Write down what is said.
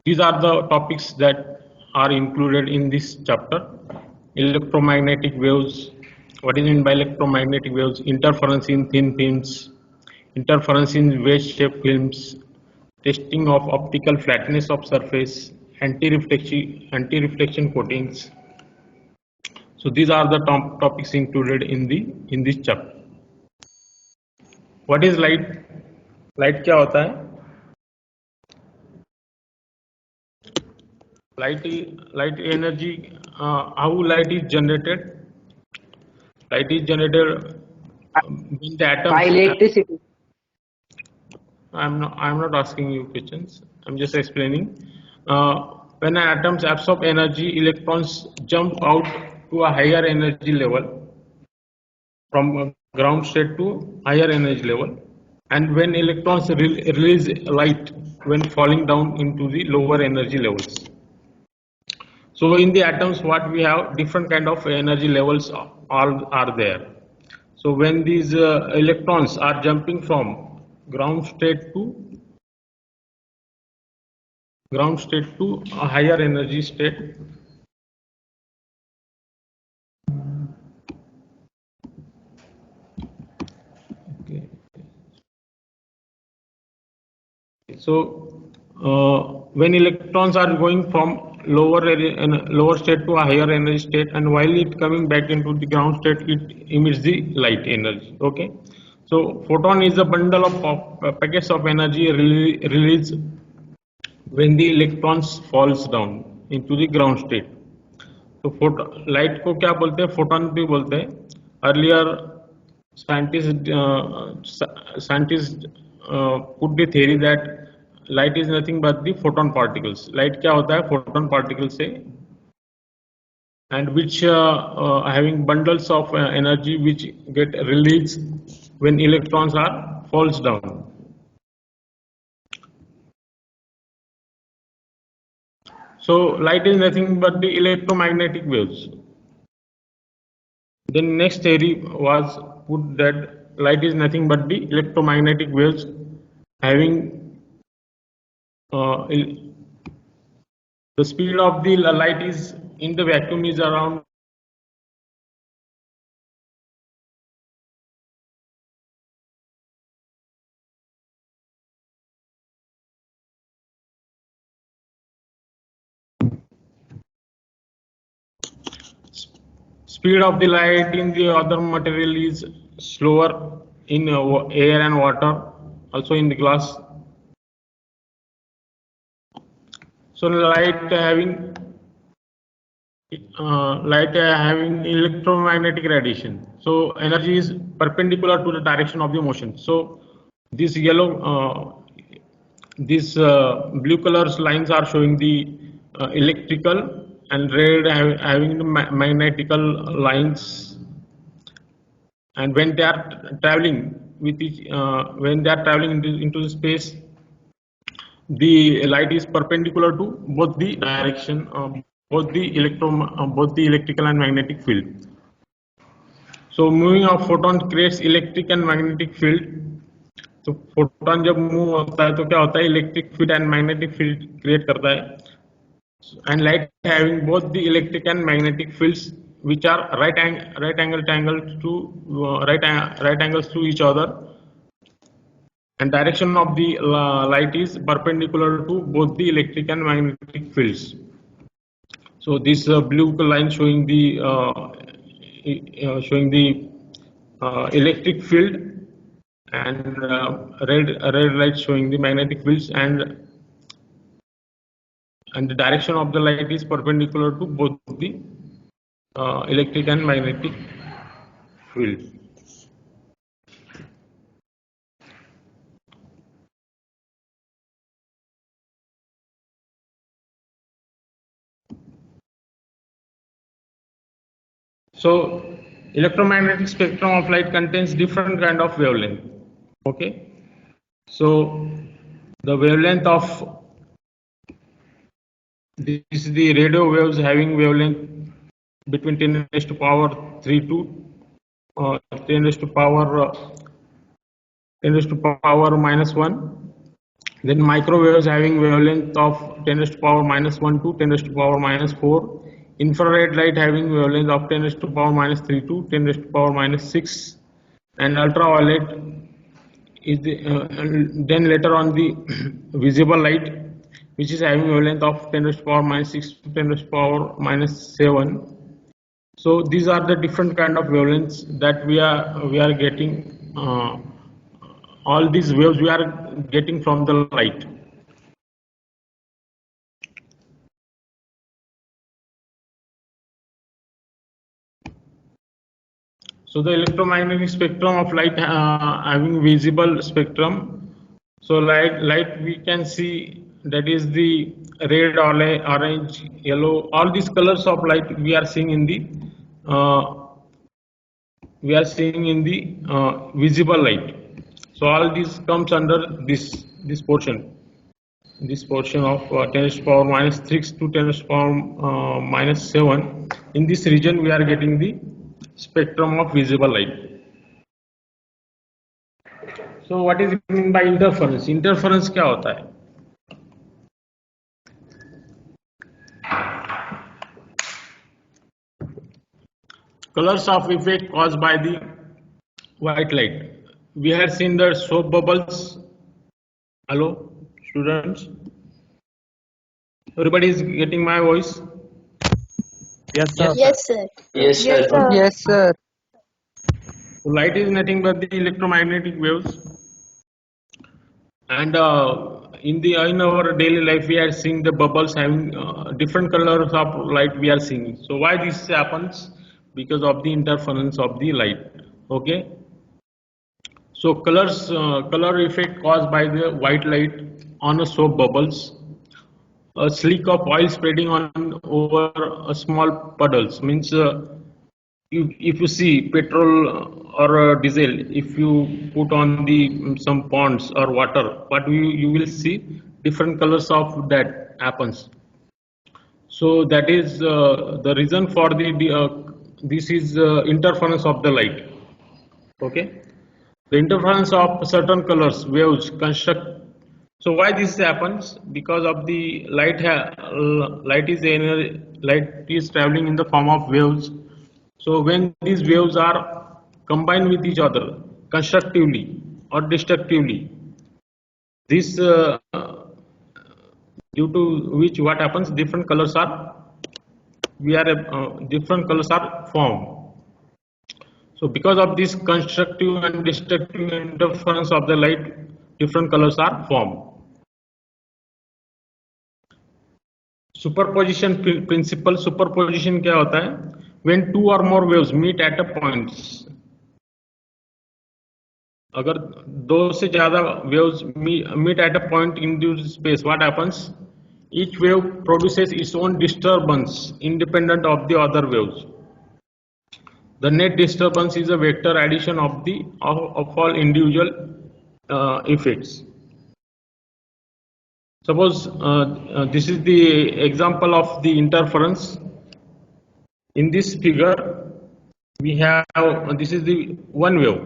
These are the topics that are included in this chapter. Electromagnetic waves. What is meant by electromagnetic waves? Interference in thin films, interference in wedge-shaped films, testing of optical flatness of surface, anti-reflection coatings. So these are the topics included in this chapter. What is light? Light क्या होता है? Light energy. How light is generated? Light is generated when the atoms. By electricity. I'm not asking you questions. I'm just explaining. When atoms absorb energy, electrons jump out to a higher energy level from ground state to higher energy level. And when electrons release light when falling down into the lower energy levels. So in the atoms, what we have, different kind of energy levels are there. So when these electrons are jumping from ground state to a higher energy state, okay. So when electrons are going from lower state to a higher energy state, and while it coming back into the ground state, it emits the light energy. Okay. So photon is a bundle of packets of energy released when the electrons falls down into the ground state. So light को क्या बोलते हैं? Photon भी बोलते हैं. Earlier scientists put the theory that light is nothing but the photon particles. Light क्या होता है? Photon particles से, and which having bundles of energy which get released when electrons are falls down. So light is nothing but the electromagnetic waves. Then next theory was put that light is nothing but the electromagnetic waves having the speed of the light is in the vacuum is around speed of the light in the other material is slower in air and water, also in the glass. So light having electromagnetic radiation. So energy is perpendicular to the direction of the motion. So this yellow, these blue colors lines are showing the electrical, and red having the magnetical lines. And when they are traveling with each, when they are traveling into the space, the light is perpendicular to both the direction, both the electrical and magnetic field. So moving of photon creates electric and magnetic field. तो photon जब move होता है तो क्या होता है? Electric field and magnetic field create करता है. And light having both the electric and magnetic fields which are right angles to each other, and direction of the light is perpendicular to both the electric and magnetic fields. So this blue line showing the electric field, and red light showing the magnetic fields, and the direction of the light is perpendicular to both the electric and magnetic field. So electromagnetic spectrum of light contains different kind of wavelength. Okay, so the wavelength of this is the radio waves having wavelength between 10 raised to power 3 to 10 raised to power minus 1 Then microwaves having wavelength of 10 raised to power minus 1 to 10 raised to power minus 4. Infrared light having wavelength of 10 raised to power minus 3 to 10 raised to power minus 6. And ultraviolet is then later on the visible light, which is having wavelength of 10 raised to power minus 6 to 10 raised to power minus 7. So these are the different kind of wavelengths that we are getting. All these waves we are getting from the light. So the electromagnetic spectrum of light having visible spectrum. So light we can see, that is the red, orange, yellow. All these colors of light we are seeing in the visible light. So all this comes under this portion. This portion of 10 raised to power minus 6 to 10 raised to power minus 7. In this region we are getting the spectrum of visible light. So what is mean by interference? Interference क्या होता है? Colors of effect caused by the white light. We had seen the soap bubbles. Hello, students. Everybody is getting my voice? Yes, sir. Yes, sir. Yes, sir. Yes, sir. So light is nothing but the electromagnetic waves. And in our daily life, we are seeing the bubbles having different colors of light we are seeing. So why this happens? Because of the interference of the light. Okay. So color effect caused by the white light on a soap bubbles. A slick of oil spreading on over a small puddles means if you see petrol or diesel, if you put on the some ponds or water, what you will see different colors of that happens. So that is the reason for this is interference of the light. Okay, the interference of certain colors waves construct. So why this happens? Because of the light is traveling in the form of waves. So when these waves are combined with each other constructively or destructively, this due to which what happens, different colors are formed. So because of this constructive and destructive interference of the light, different colors are formed. Superposition principle. Superposition क्या होता है? When two or more waves meet at a point. अगर दो से ज्यादा waves meet at a point in the space, what happens? Each wave produces its own disturbance independent of the other waves. The net disturbance is a vector addition of all individual effects. Suppose this is the example of the interference. In this figure, we have this is the one wave.